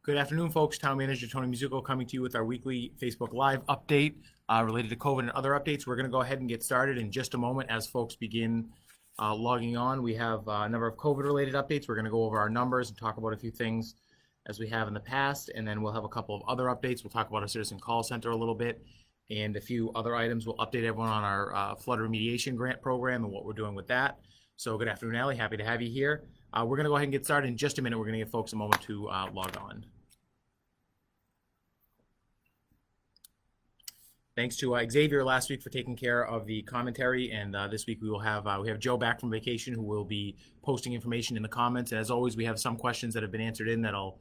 Good afternoon, folks. Town Manager Tony Mazzucco coming to you with our weekly Facebook Live update related to COVID and other updates. We're going to go ahead and get started in just a moment as folks begin logging on. We have a number of COVID-related updates. We're going to go over our numbers and talk about a few things as we have in the past, and then we'll have a couple of other updates. We'll talk about our citizen call center a little bit and a few other items. We'll update everyone on our flood remediation grant program and what we're doing with that. So good afternoon, Allie. Happy to have you here. We're going to go ahead and get started in just a minute. We're going to give folks a moment to log on. Thanks to Xavier last week for taking care of the commentary, and this week we have Joe back from vacation who will be posting information in the comments. And as always, we have some questions that have been answered in that I'll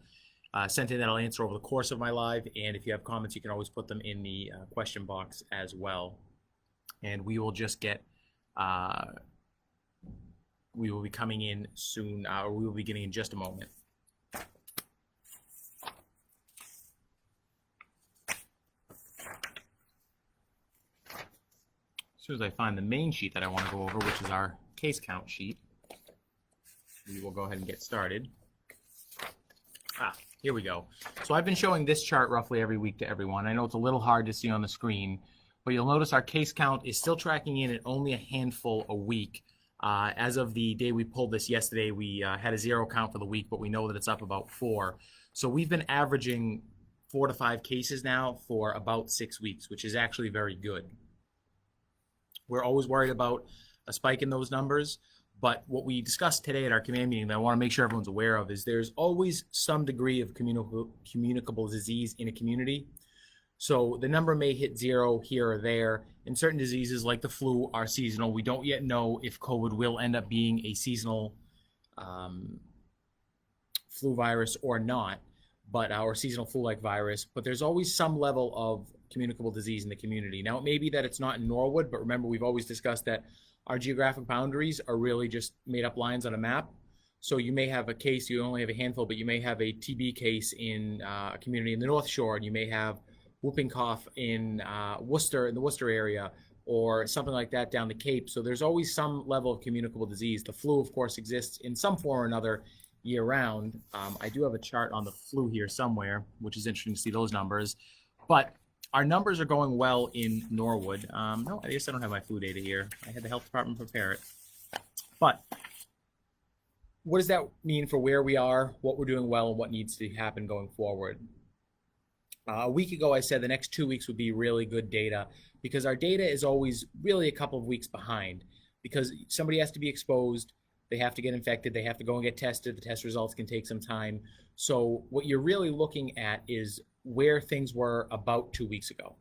sent in that I'll answer over the course of my live. And if you have comments, you can always put them in the question box as well. And we will just get we will be coming in soon, or we will be getting in just a moment. As soon as I find the main sheet that I want to go over, which is our case count sheet, we will go ahead and get started. Here we go. So I've been showing this chart roughly every week to everyone. I know it's a little hard to see on the screen, but you'll notice our case count is still tracking in at only a handful a week. As of the day we pulled this yesterday, we had a 0 count for the week, but we know that it's up about 4. So we've been averaging 4 to 5 cases now for about 6 weeks, which is actually very good. We're always worried about a spike in those numbers, but what we discussed today at our command meeting that I want to make sure everyone's aware of is there's always some degree of communicable disease in a community. So the number may hit 0 here or there, and certain diseases like the flu are seasonal. We don't yet know if COVID will end up being a seasonal flu virus or not, but or seasonal flu-like virus, but there's always some level of communicable disease in the community. Now, it may be that it's not in Norwood, but remember, we've always discussed that our geographic boundaries are really just made up lines on a map. So you may have a case, you only have a handful, but you may have a TB case in a community in the North Shore, and you may have whooping cough in Worcester, in the Worcester area, or something like that down the Cape. So there's always some level of communicable disease. The flu, of course, exists in some form or another year-round. I do have a chart on the flu here somewhere, which is interesting to see those numbers. But our numbers are going well in Norwood. No, I guess I don't have my flu data here. I had the health department prepare it. But what does that mean for where we are, what we're doing well, and what needs to happen going forward? A week ago, I said the next 2 weeks would be really good data because our data is always really a couple of weeks behind because somebody has to be exposed, they have to get infected, they have to go and get tested, the test results can take some time. So what you're really looking at is where things were about 2 weeks ago.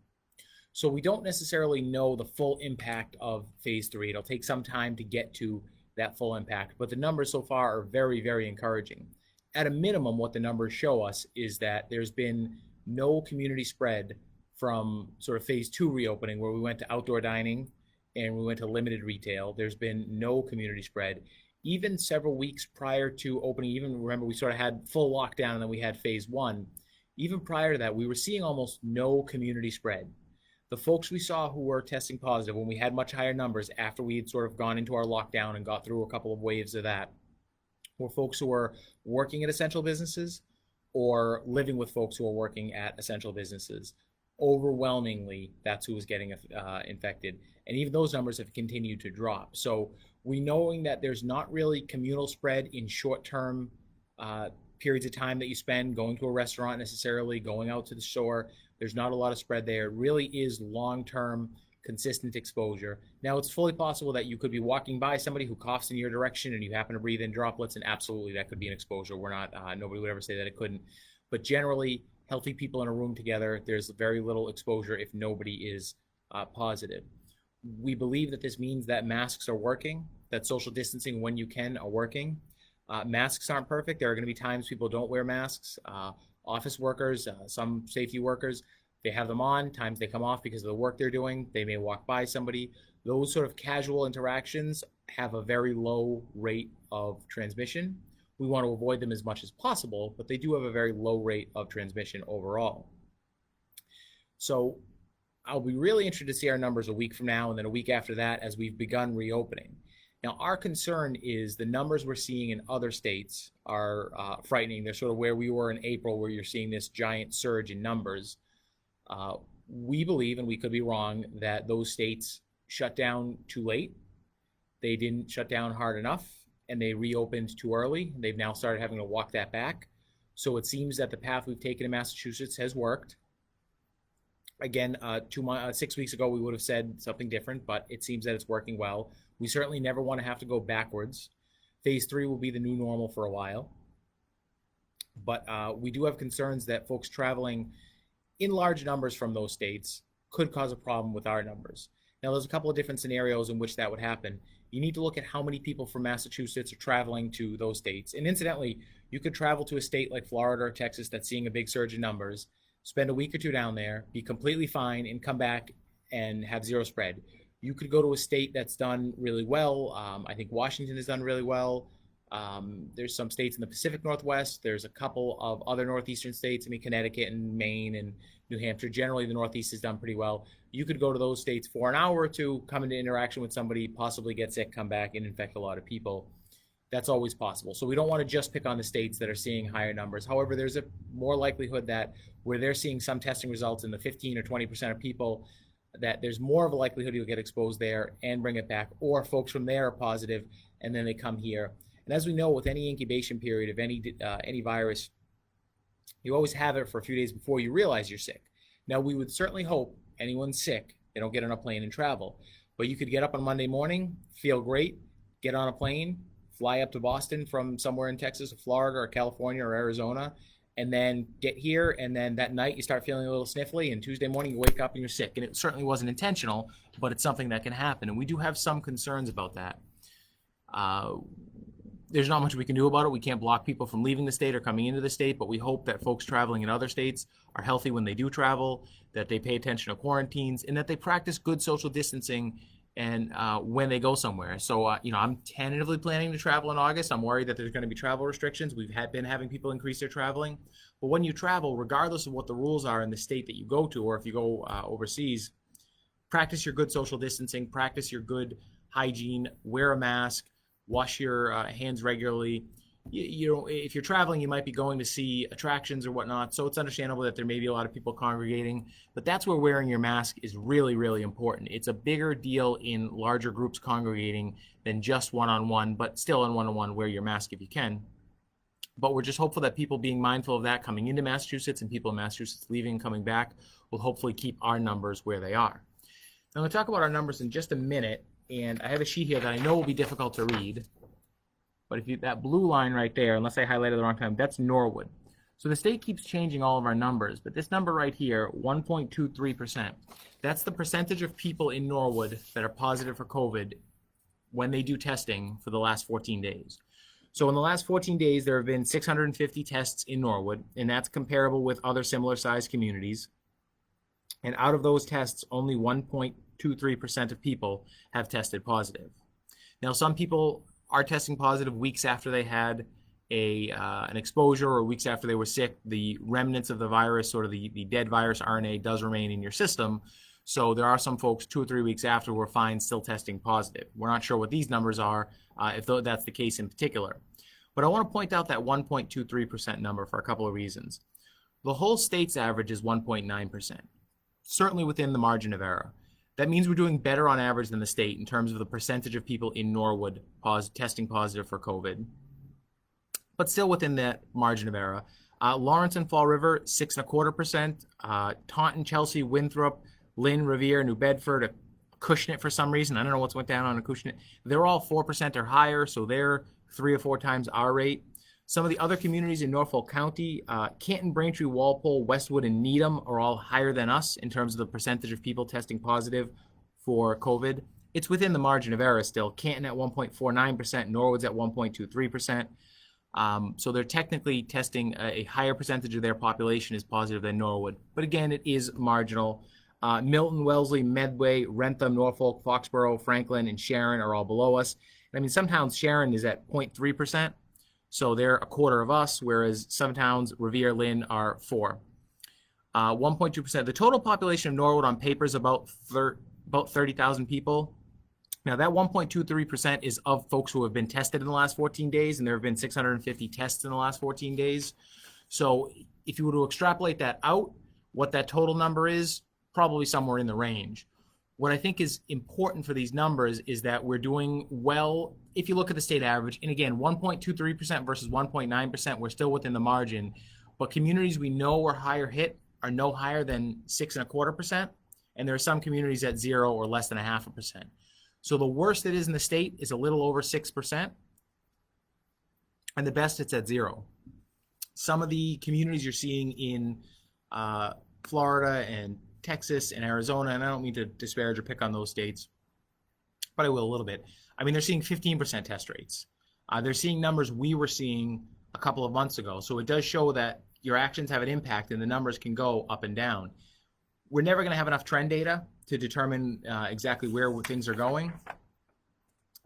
So we don't necessarily know the full impact of phase 3. It'll take some time to get to that full impact, but the numbers so far are very, very encouraging. At a minimum, what the numbers show us is that there's been no community spread from sort of phase 2 reopening where we went to outdoor dining and we went to limited retail. There's been no community spread. Even several weeks prior to opening, even remember we sort of had full lockdown and then we had phase 1. Even prior to that, we were seeing almost no community spread. The folks we saw who were testing positive when we had much higher numbers after we had sort of gone into our lockdown and got through a couple of waves of that were folks who were working at essential businesses or living with folks who are working at essential businesses. Overwhelmingly, that's who was getting infected. And even those numbers have continued to drop. So we knowing that there's not really communal spread in short-term periods of time that you spend going to a restaurant necessarily, going out to the shore. There's not a lot of spread there. It really is long-term, consistent exposure. Now, it's fully possible that you could be walking by somebody who coughs in your direction and you happen to breathe in droplets, and absolutely that could be an exposure. We're not, nobody would ever say that it couldn't. But generally, healthy people in a room together, there's very little exposure if nobody is positive. We believe that this means that masks are working, that social distancing when you can are working. Masks aren't perfect. There are going to be times people don't wear masks. Office workers, some safety workers, they have them on. Times they come off because of the work they're doing. They may walk by somebody. Those sort of casual interactions have a very low rate of transmission. We want to avoid them as much as possible, but they do have a very low rate of transmission overall. So I'll be really interested to see our numbers a week from now and then a week after that as we've begun reopening. Now, our concern is the numbers we're seeing in other states are frightening. They're sort of where we were in April, where you're seeing this giant surge in numbers. We believe, and we could be wrong, that those states shut down too late. They didn't shut down hard enough, and they reopened too early. They've now started having to walk that back. So it seems that the path we've taken in Massachusetts has worked. Again, 6 weeks ago, we would have said something different, but it seems that it's working well. We certainly never want to have to go backwards. Phase 3 will be the new normal for a while. But we do have concerns that folks traveling in large numbers from those states could cause a problem with our numbers. Now, there's a couple of different scenarios in which that would happen. You need to look at how many people from Massachusetts are traveling to those states. And incidentally, you could travel to a state like Florida or Texas that's seeing a big surge in numbers, spend a week or two down there, be completely fine, and come back and have zero spread. You could go to a state that's done really well. I think Washington has done really well. There's some states in the Pacific Northwest. There's a couple of other northeastern states. I mean, Connecticut and Maine and New Hampshire. Generally, the Northeast has done pretty well. You could go to those states for an hour or two, come into interaction with somebody, possibly get sick, come back and infect a lot of people. That's always possible. So we don't want to just pick on the states that are seeing higher numbers. However, there's a more likelihood that where they're seeing some testing results in the 15 or 20% of people, that there's more of a likelihood you'll get exposed there and bring it back, or folks from there are positive and then they come here. And as we know, with any incubation period of any virus, you always have it for a few days before you realize you're sick. Now, we would certainly hope anyone's sick, they don't get on a plane and travel. But you could get up on Monday morning, feel great, get on a plane, fly up to Boston from somewhere in Texas or Florida or California or Arizona, and then get here, and then that night you start feeling a little sniffly, and Tuesday morning you wake up and you're sick. And it certainly wasn't intentional, but it's something that can happen. And we do have some concerns about that. There's not much we can do about it. We can't block people from leaving the state or coming into the state, but we hope that folks traveling in other states are healthy when they do travel, that they pay attention to quarantines, and that they practice good social distancing and when they go somewhere. So, I'm tentatively planning to travel in August. I'm worried that there's going to be travel restrictions. We've been having people increase their traveling. But when you travel, regardless of what the rules are in the state that you go to, or if you go overseas, practice your good social distancing, practice your good hygiene, wear a mask, wash your hands regularly. If you're traveling, you might be going to see attractions or whatnot, so it's understandable that there may be a lot of people congregating, but that's where wearing your mask is really, really important. It's a bigger deal in larger groups congregating than just one-on-one, but still in one-on-one, wear your mask if you can. But we're just hopeful that people being mindful of that coming into Massachusetts and people in Massachusetts leaving and coming back will hopefully keep our numbers where they are. Now, I'm going to talk about our numbers in just a minute, and I have a sheet here that I know will be difficult to read. But if that blue line right there, unless I highlighted the wrong time, that's Norwood. So the state keeps changing all of our numbers, but this number right here, 1.23%, that's the percentage of people in Norwood that are positive for COVID when they do testing for the last 14 days. So in the last 14 days, there have been 650 tests in Norwood, and that's comparable with other similar sized communities. And out of those tests, only 1.23% of people have tested positive. Now, some people are testing positive weeks after they had an exposure or weeks after they were sick. The remnants of the virus, or the dead virus RNA, does remain in your system. So there are some folks 2 or 3 weeks after who are fine, still testing positive. We're not sure what these numbers are, if that's the case in particular. But I want to point out that 1.23% number for a couple of reasons. The whole state's average is 1.9%, certainly within the margin of error. That means we're doing better on average than the state in terms of the percentage of people in Norwood testing positive for COVID, but still within that margin of error. Lawrence and Fall River, 6.25%. Taunton, Chelsea, Winthrop, Lynn, Revere, New Bedford, Acushnet for some reason. I don't know what's went down on Acushnet. They're all 4% or higher, so they're 3 or 4 times our rate. Some of the other communities in Norfolk County, Canton, Braintree, Walpole, Westwood, and Needham are all higher than us in terms of the percentage of people testing positive for COVID. It's within the margin of error still. Canton at 1.49%, Norwood's at 1.23%. So they're technically testing a higher percentage of their population is positive than Norwood. But again, it is marginal. Milton, Wellesley, Medway, Wrentham, Norfolk, Foxborough, Franklin, and Sharon are all below us. I mean, some towns, Sharon is at 0.3%. So they're a quarter of us, whereas some towns, Revere, Lynn, are 4. 1.2%. The total population of Norwood on paper is about 30,000 people. Now, that 1.23% is of folks who have been tested in the last 14 days, and there have been 650 tests in the last 14 days. So if you were to extrapolate that out, what that total number is, probably somewhere in the range. What I think is important for these numbers is that we're doing well if you look at the state average. And again, 1.23% versus 1.9%, we're still within the margin. But communities we know are higher hit are no higher than 6.25%. And there are some communities at 0 or less than 0.5%. So the worst it is in the state is a little over 6%. And the best it's at 0. Some of the communities you're seeing in Florida and Texas and Arizona, and I don't mean to disparage or pick on those states, but I will a little bit. I mean, they're seeing 15% test rates. They're seeing numbers we were seeing a couple of months ago. So it does show that your actions have an impact and the numbers can go up and down. We're never going to have enough trend data to determine exactly where things are going.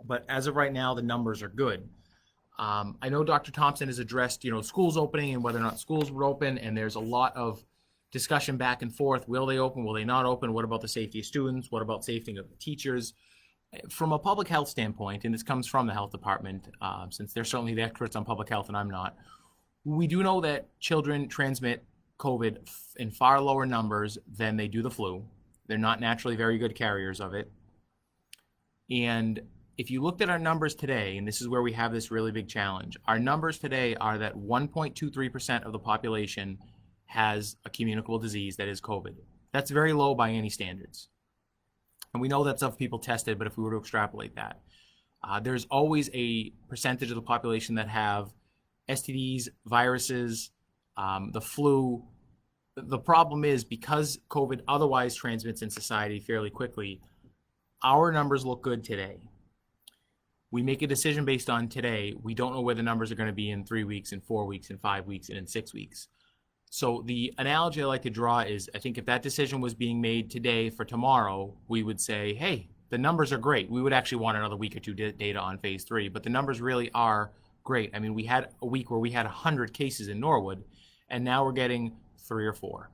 But as of right now, the numbers are good. I know Dr. Thompson has addressed, schools opening and whether or not schools would open, and there's a lot of discussion back and forth. Will they open? Will they not open? What about the safety of students? What about safety of the teachers? From a public health standpoint, and this comes from the health department, since they're certainly the experts on public health and I'm not, we do know that children transmit COVID in far lower numbers than they do the flu. They're not naturally very good carriers of it. And if you looked at our numbers today, and this is where we have this really big challenge, our numbers today are that 1.23% of the population has a communicable disease that is COVID. That's very low by any standards. And we know that's of people tested, but if we were to extrapolate that, there's always a percentage of the population that have STDs, viruses, the flu. The problem is because COVID otherwise transmits in society fairly quickly, our numbers look good today. We make a decision based on today. We don't know where the numbers are going to be in 3 weeks, in 4 weeks, in 5 weeks, and in 6 weeks. So the analogy I like to draw is, I think if that decision was being made today for tomorrow, we would say, hey, the numbers are great. We would actually want another week or two data on phase 3, but the numbers really are great. I mean, we had a week where we had 100 cases in Norwood, and now we're getting 3 or 4.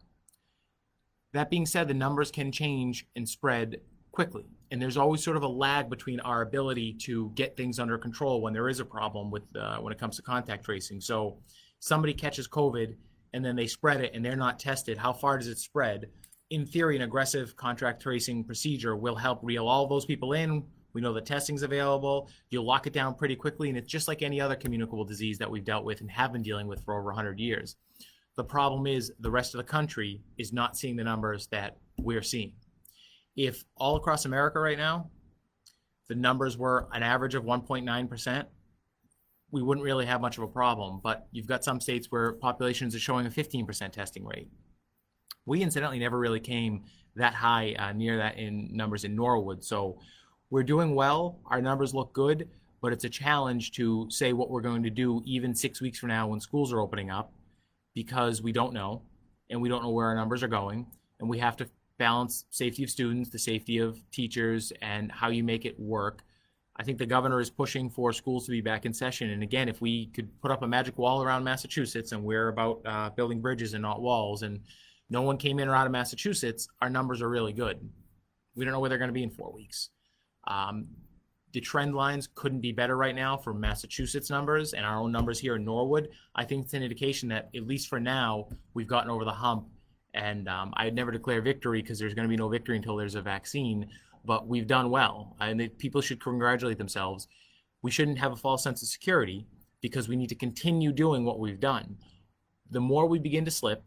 That being said, the numbers can change and spread quickly. And there's always sort of a lag between our ability to get things under control when there is a problem with when it comes to contact tracing. So somebody catches COVID and then they spread it and they're not tested. How far does it spread? In theory, an aggressive contact tracing procedure will help reel all those people in. We know that testing's available. You'll lock it down pretty quickly, and it's just like any other communicable disease that we've dealt with and have been dealing with for over 100 years. The problem is the rest of the country is not seeing the numbers that we're seeing. If all across America right now, the numbers were an average of 1.9%, we wouldn't really have much of a problem. But you've got some states where populations are showing a 15% testing rate. We incidentally never really came that high near that in numbers in Norwood. So we're doing well. Our numbers look good, but it's a challenge to say what we're going to do even 6 weeks from now when schools are opening up, because we don't know, and we don't know where our numbers are going, and we have to balance safety of students, the safety of teachers, and how you make it work. I think the governor is pushing for schools to be back in session. And again, if we could put up a magic wall around Massachusetts, and we're about building bridges and not walls, and no one came in or out of Massachusetts, our numbers are really good. We don't know where they're going to be in 4 weeks. The trend lines couldn't be better right now for Massachusetts numbers and our own numbers here in Norwood. I think it's an indication that, at least for now, we've gotten over the hump. And I'd never declare victory, because there's going to be no victory until there's a vaccine. But we've done well, and people should congratulate themselves. We shouldn't have a false sense of security, because we need to continue doing what we've done. The more we begin to slip,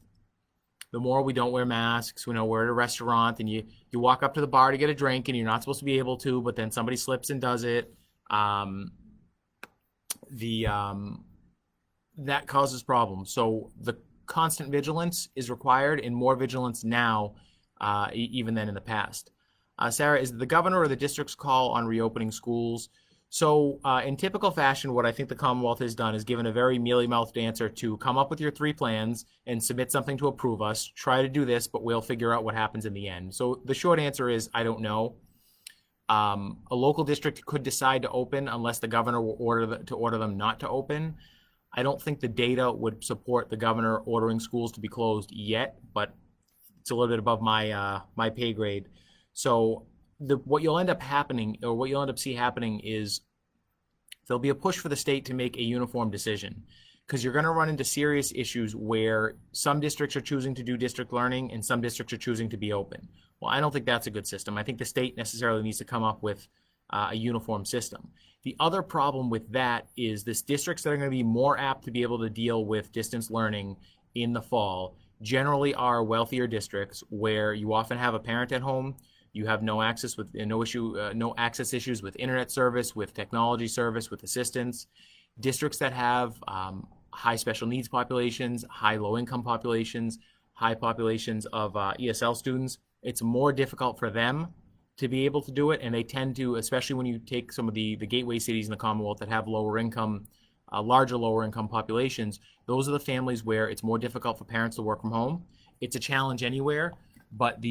the more we don't wear masks. We know we're at a restaurant and you walk up to the bar to get a drink and you're not supposed to be able to, but then somebody slips and does it. That causes problems. So the constant vigilance is required, and more vigilance now even than in the past. Sarah, is the governor or the district's call on reopening schools? So in typical fashion, what I think the Commonwealth has done is given a very mealy-mouthed answer to come up with your 3 plans and submit something to approve us. Try to do this, but we'll figure out what happens in the end. So the short answer is, I don't know. A local district could decide to open unless the governor will order them not to open. I don't think the data would support the governor ordering schools to be closed yet, but it's a little bit above my my pay grade. So what you'll end up happening, or what you'll end up see happening, is there'll be a push for the state to make a uniform decision, because you're going to run into serious issues where some districts are choosing to do district learning and some districts are choosing to be open. Well, I don't think that's a good system. I think the state necessarily needs to come up with a uniform system. The other problem with that is this districts that are going to be more apt to be able to deal with distance learning in the fall generally are wealthier districts where you often have a parent at home. You have no access with no access issues with internet service, with technology service, with assistance. Districts that have high special needs populations, high low income populations, high populations of ESL students, it's more difficult for them to be able to do it, and they tend to, especially when you take some of the gateway cities in the Commonwealth that have lower income, larger lower income populations, those are the families where it's more difficult for parents to work from home. It's a challenge anywhere, but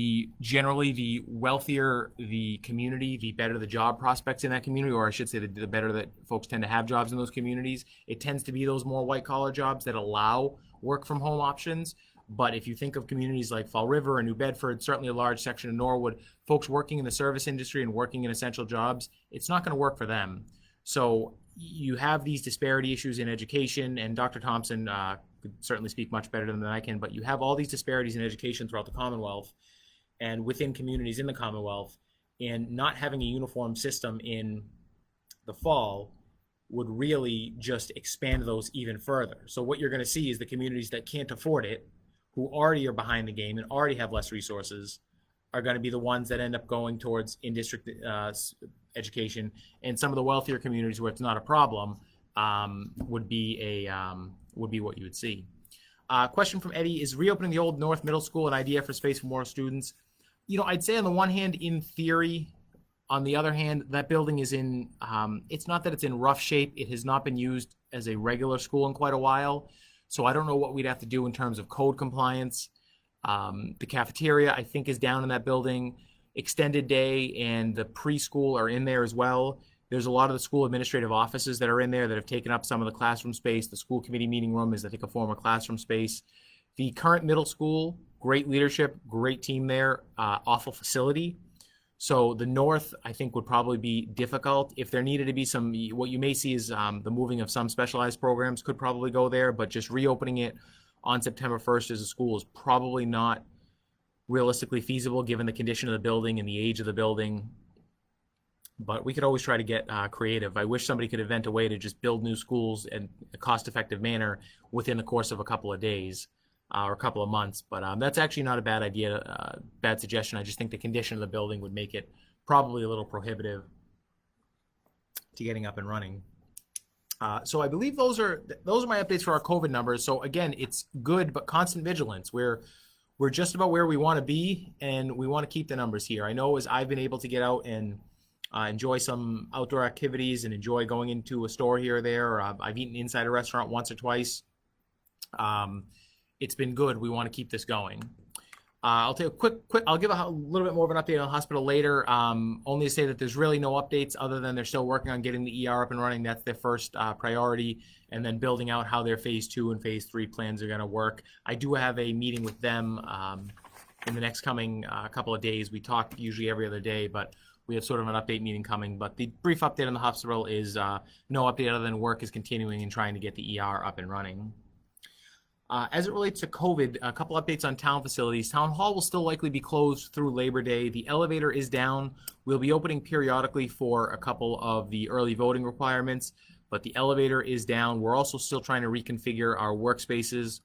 generally the wealthier the community, the better the job prospects in that community, or I should say the better that folks tend to have jobs in those communities. It tends to be those more white collar jobs that allow work from home options. But if you think of communities like Fall River and New Bedford, certainly a large section of Norwood, folks working in the service industry and working in essential jobs, it's not going to work for them. So you have these disparity issues in education, and Dr. Thompson could certainly speak much better than I can, but you have all these disparities in education throughout the Commonwealth and within communities in the Commonwealth, and not having a uniform system in the fall would really just expand those even further. So what you're going to see is the communities that can't afford it, who already are behind the game and already have less resources, are going to be the ones that end up going towards in-district education, and some of the wealthier communities where it's not a problem would be what you would see. Question from Eddie: is reopening the old North Middle School an idea for space for more students? I'd say on the one hand, in theory. On the other hand, that building is in, it's not that it's in rough shape. It has not been used as a regular school in quite a while. So I don't know what we'd have to do in terms of code compliance. The cafeteria, I think, is down in that building. Extended day and the preschool are in there as well. There's a lot of the school administrative offices that are in there that have taken up some of the classroom space. The school committee meeting room is, I think, a former classroom space. The current middle school, great leadership, great team there, awful facility. So the north, I think, would probably be difficult. If there needed to be some, what you may see is the moving of some specialized programs could probably go there, but just reopening it on September 1st as a school is probably not realistically feasible given the condition of the building and the age of the building. But we could always try to get creative. I wish somebody could invent a way to just build new schools in a cost-effective manner within the course of a couple of days. Or a couple of months, but that's actually not a bad idea, bad suggestion. I just think the condition of the building would make it probably a little prohibitive to getting up and running. So I believe those are my updates for our COVID numbers. So again, it's good, but constant vigilance. We're just about where we want to be, and we want to keep the numbers here. I know as I've been able to get out and enjoy some outdoor activities and enjoy going into a store here or there, or I've eaten inside a restaurant once or twice. It's been good. We want to keep this going. I'll take a quick. I'll give a little bit more of an update on the hospital later. Only to say that there's really no updates other than they're still working on getting the ER up and running. That's their first priority, and then building out how their phase 2 and phase 3 plans are going to work. I do have a meeting with them in the next coming couple of days. We talk usually every other day, but we have sort of an update meeting coming. But the brief update on the hospital is no update other than work is continuing and trying to get the ER up and running. As it relates to COVID, a couple updates on town facilities. Town Hall will still likely be closed through Labor Day. The elevator is down. We'll be opening periodically for a couple of the early voting requirements, but the elevator is down. We're also still trying to reconfigure our workspaces.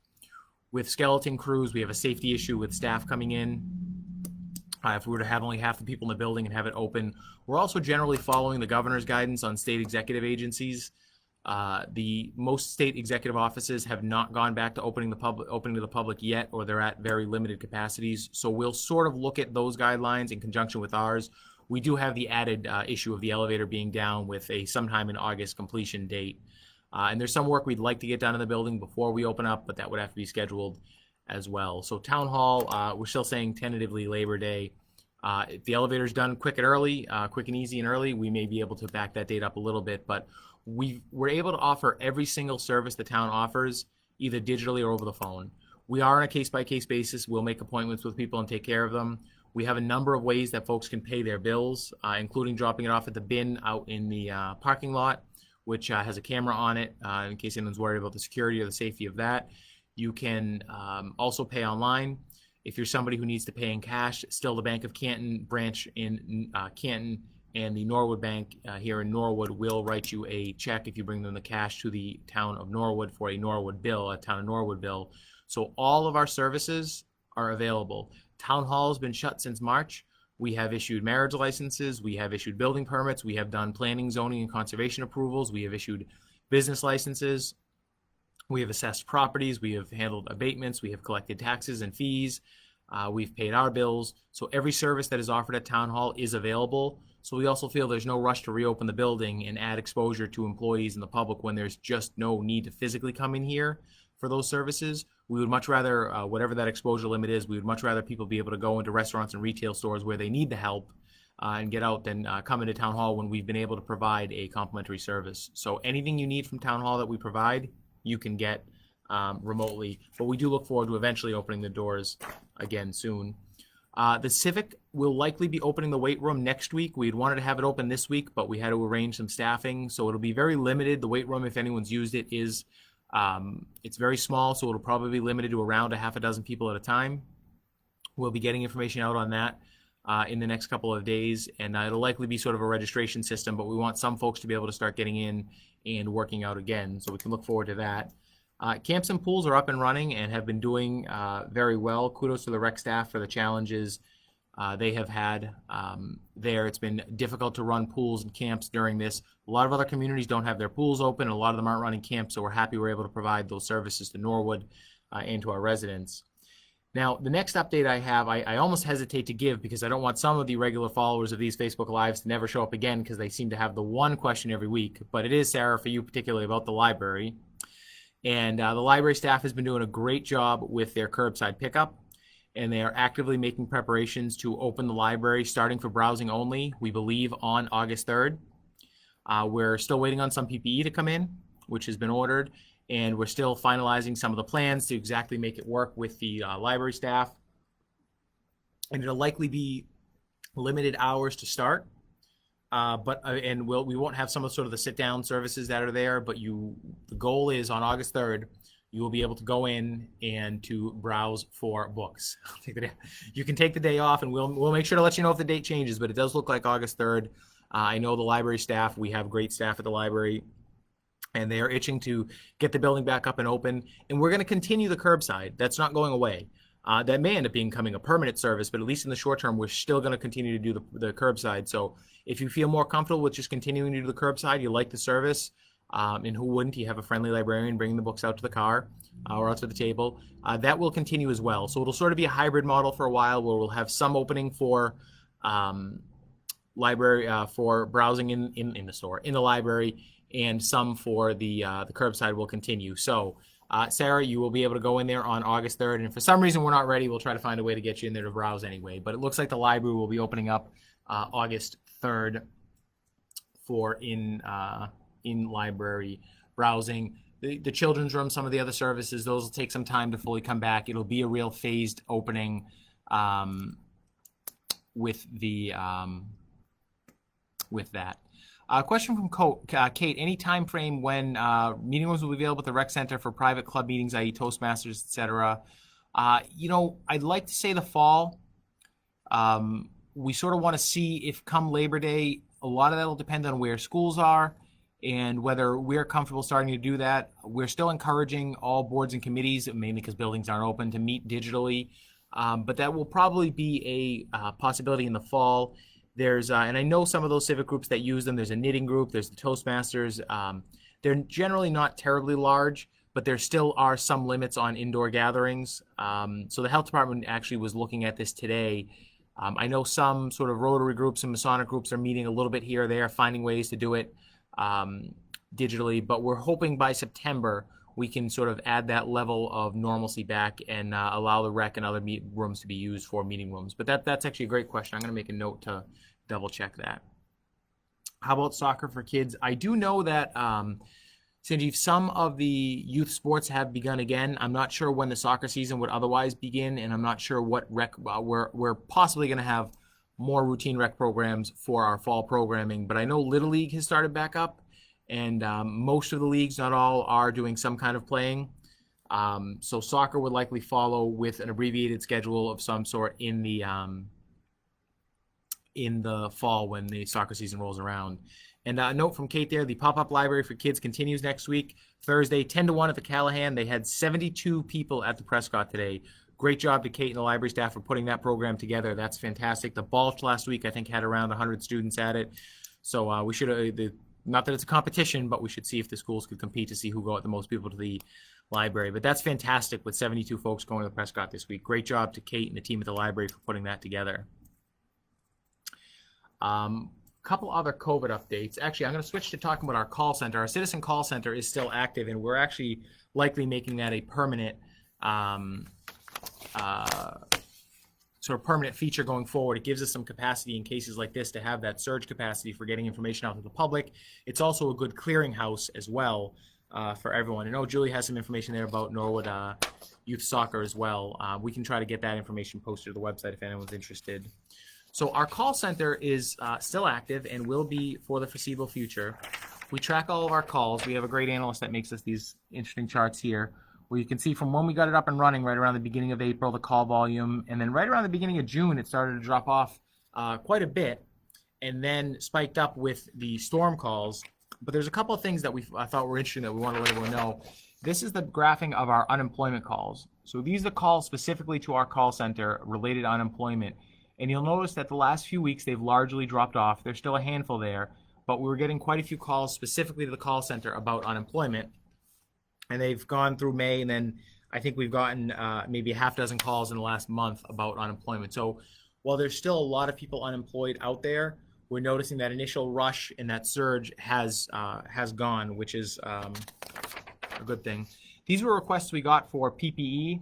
With skeleton crews, we have a safety issue with staff coming in. If we were to have only half the people in the building and have it open. We're also generally following the governor's guidance on state executive agencies. The most state executive offices have not gone back to opening to the public yet, or they're at very limited capacities. So we'll sort of look at those guidelines in conjunction with ours. We do have the added issue of the elevator being down with a sometime in August completion date. And there's some work we'd like to get done in the building before we open up, but that would have to be scheduled as well. So Town Hall, we're still saying tentatively Labor Day. If the elevator's done quick and easy and early, we may be able to back that date up a little bit, but we're able to offer every single service the town offers, either digitally or over the phone. We are on a case-by-case basis. We'll make appointments with people and take care of them. We have a number of ways that folks can pay their bills, including dropping it off at the bin out in the parking lot, which has a camera on it in case anyone's worried about the security or the safety of that. You can also pay online. If you're somebody who needs to pay in cash, still the Bank of Canton branch in Canton and the Norwood Bank here in Norwood will write you a check if you bring them the cash to the town of Norwood for a Norwood bill, a town of Norwood bill. So all of our services are available. Town Hall has been shut since March. We have issued marriage licenses. We have issued building permits. We have done planning, zoning, and conservation approvals. We have issued business licenses. We have assessed properties. We have handled abatements. We have collected taxes and fees. We've paid our bills. So every service that is offered at Town Hall is available. So we also feel there's no rush to reopen the building and add exposure to employees and the public when there's just no need to physically come in here for those services. We would much rather, whatever that exposure limit is, we would much rather people be able to go into restaurants and retail stores where they need the help and get out than come into Town Hall when we've been able to provide a complimentary service. So anything you need from Town Hall that we provide, you can get remotely. But we do look forward to eventually opening the doors again soon. The Civic will likely be opening the weight room next week. We had wanted to have it open this week, but we had to arrange some staffing. So it'll be very limited. The weight room, if anyone's used it, is it's very small, so it'll probably be limited to around a half a dozen people at a time. We'll be getting information out on that in the next couple of days, and it'll likely be sort of a registration system, but we want some folks to be able to start getting in and working out again, so we can look forward to that. Camps and pools are up and running and have been doing very well. Kudos to the rec staff for the challenges they have had there. It's been difficult to run pools and camps during this. A lot of other communities don't have their pools open, and a lot of them aren't running camps, so we're happy we're able to provide those services to Norwood and to our residents. Now, the next update I have, I almost hesitate to give because I don't want some of the regular followers of these Facebook Lives to never show up again because they seem to have the one question every week, but it is, Sarah, for you particularly about the library. And the library staff has been doing a great job with their curbside pickup, and they are actively making preparations to open the library starting for browsing only, we believe, on August 3rd. We're still waiting on some PPE to come in, which has been ordered, and we're still finalizing some of the plans to exactly make it work with the library staff. And it'll likely be limited hours to start. And we won't have some of sort of the sit-down services that are there, but the goal is on August 3rd, you will be able to go in and to browse for books. You can take the day off, and we'll make sure to let you know if the date changes, but it does look like August 3rd. I know the library staff, we have great staff at the library, and they are itching to get the building back up and open, and we're going to continue the curbside. That's not going away. That may end up becoming a permanent service, but at least in the short term, we're still going to continue to do the curbside. So if you feel more comfortable with just continuing to do the curbside, you like the service, and who wouldn't? You have a friendly librarian bringing the books out to the car or out to the table. That will continue as well. So it'll sort of be a hybrid model for a while where we'll have some opening for library for browsing in the store, in the library, and some for the curbside will continue. So Sarah, you will be able to go in there on August 3rd, and if for some reason we're not ready, we'll try to find a way to get you in there to browse anyway. But it looks like the library will be opening up August 3rd for in-library browsing. The children's room, some of the other services, those will take some time to fully come back. It'll be a real phased opening with that. Question from Kate. Any time frame when meeting rooms will be available at the rec center for private club meetings, i.e. Toastmasters, etc.? I'd like to say the fall. We sort of want to see if come Labor Day, a lot of that will depend on where schools are and whether we're comfortable starting to do that. We're still encouraging all boards and committees, mainly because buildings aren't open, to meet digitally. But that will probably be a possibility in the fall. There's, and I know some of those civic groups that use them. There's a knitting group, there's the Toastmasters. They're generally not terribly large, but there still are some limits on indoor gatherings. So the health department actually was looking at this today. I know some sort of Rotary groups and Masonic groups are meeting a little bit here or there, finding ways to do it digitally, but we're hoping by September we can sort of add that level of normalcy back and allow the rec and other rooms to be used for meeting rooms. But that's actually a great question. I'm going to make a note to double check that. How about soccer for kids? I do know that Sanjeev, some of the youth sports have begun again. I'm not sure when the soccer season would otherwise begin, and I'm not sure what rec. We're possibly going to have more routine rec programs for our fall programming, but I know Little League has started back up, and most of the leagues, not all, are doing some kind of playing. So soccer would likely follow with an abbreviated schedule of some sort in the fall when the soccer season rolls around. And a note from Kate there, the pop-up library for kids continues next week, Thursday, 10 to 1 at the Callahan. They had 72 people at the Prescott today. Great job to Kate and the library staff for putting that program together. That's fantastic. The Balch last week, I think, had around 100 students at it. So we should, not that it's a competition, but we should see if the schools could compete to see who got the most people to the library. But that's fantastic with 72 folks going to the Prescott this week. Great job to Kate and the team at the library for putting that together. Couple other COVID updates. Actually, I'm going to switch to talking about our call center. Our citizen call center is still active, and we're actually likely making that a permanent sort of permanent feature going forward. It gives us some capacity in cases like this to have that surge capacity for getting information out to the public. It's also a good clearinghouse as well for everyone. I know Julie has some information there about Norwood youth soccer as well. We can try to get that information posted to the website if anyone's interested. So our call center is still active and will be for the foreseeable future. We track all of our calls. We have a great analyst that makes us these interesting charts here, where you can see from when we got it up and running right around the beginning of April, the call volume, and then right around the beginning of June, it started to drop off quite a bit, and then spiked up with the storm calls. But there's a couple of things that I thought were interesting that we want to let everyone know. This is the graphing of our unemployment calls. So these are the calls specifically to our call center related to unemployment. And you'll notice that the last few weeks, they've largely dropped off. There's still a handful there, but we were getting quite a few calls specifically to the call center about unemployment. And they've gone through May, and then I think we've gotten maybe a half dozen calls in the last month about unemployment. So while there's still a lot of people unemployed out there, we're noticing that initial rush and that surge has gone, which is a good thing. These were requests we got for PPE.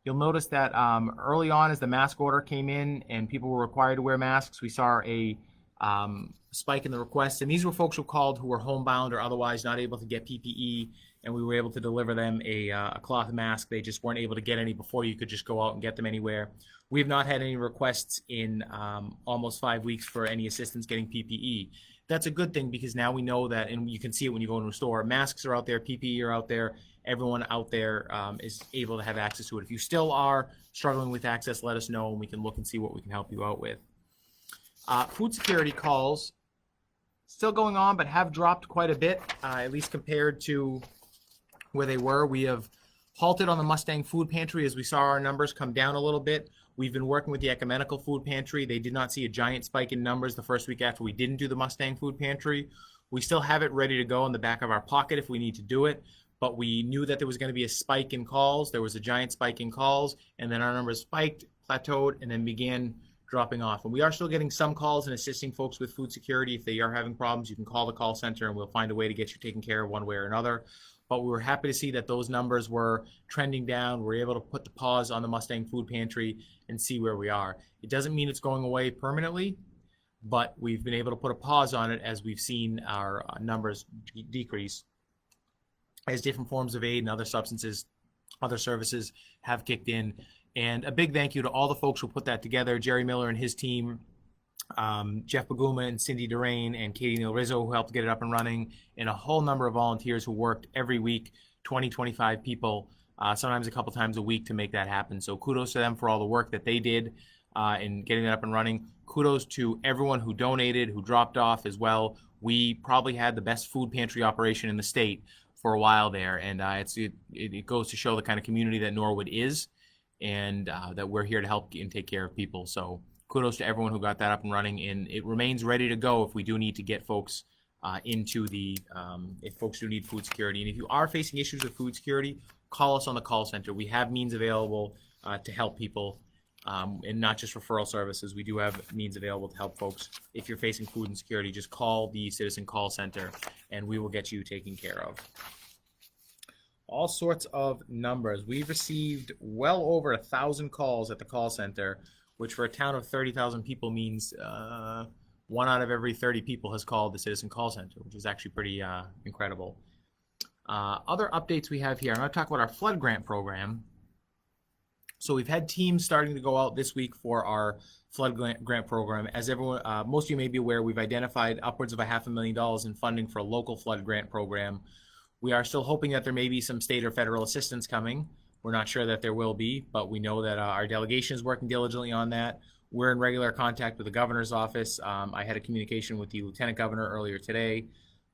You'll notice that early on as the mask order came in and people were required to wear masks, we saw a spike in the requests. And these were folks who called who were homebound or otherwise not able to get PPE, and we were able to deliver them a cloth mask. They just weren't able to get any before you could just go out and get them anywhere. We've not had any requests in almost 5 weeks for any assistance getting PPE. That's a good thing because now we know that, and you can see it when you go into a store, masks are out there, PPE are out there, everyone out there is able to have access to it. If you still are struggling with access, let us know and we can look and see what we can help you out with. Food security calls still going on, but have dropped quite a bit, at least compared to where they were. We have halted on the Mustang Food Pantry as we saw our numbers come down a little bit. We've been working with the Ecumenical Food Pantry. They did not see a giant spike in numbers the first week after we didn't do the Mustang Food Pantry. We still have it ready to go in the back of our pocket if we need to do it, but we knew that there was going to be a spike in calls. There was a giant spike in calls, and then our numbers spiked, plateaued, and then began dropping off. And we are still getting some calls and assisting folks with food security. If they are having problems, you can call the call center and we'll find a way to get you taken care of one way or another. But we were happy to see that those numbers were trending down. We were able to put the pause on the Mustang Food Pantry and see where we are. It doesn't mean it's going away permanently, but we've been able to put a pause on it as we've seen our numbers decrease as different forms of aid and other substances, other services have kicked in. And a big thank you to all the folks who put that together, Jerry Miller and his team, Jeff Baguma and Cindy Durain and Katie Neal Rizzo, who helped get it up and running, and a whole number of volunteers who worked every week, 20, 25 people, sometimes a couple times a week to make that happen. So kudos to them for all the work that they did in getting that up and running. Kudos to everyone who donated, who dropped off as well. We probably had the best food pantry operation in the state for a while there, and it goes to show the kind of community that Norwood is, and that we're here to help and take care of people. So kudos to everyone who got that up and running, and it remains ready to go if we do need to get folks into the, if folks do need food security. And if you are facing issues with food security, call us on the call center. We have means available to help people, and not just referral services. We do have means available to help folks. If you're facing food insecurity, just call the Citizen Call Center and we will get you taken care of. All sorts of numbers. We've received well over 1,000 calls at the call center, which for a town of 30,000 people means 1 out of every 30 people has called the Citizen Call Center, which is actually pretty incredible. Other updates we have here, I'm going to talk about our flood grant program. So we've had teams starting to go out this week for our flood grant program. As everyone, most of you may be aware, we've identified upwards of $500,000 in funding for a local flood grant program. We are still hoping that there may be some state or federal assistance coming. We're not sure that there will be, but we know that our delegation is working diligently on that. We're in regular contact with the governor's office. I had a communication with the lieutenant governor earlier today,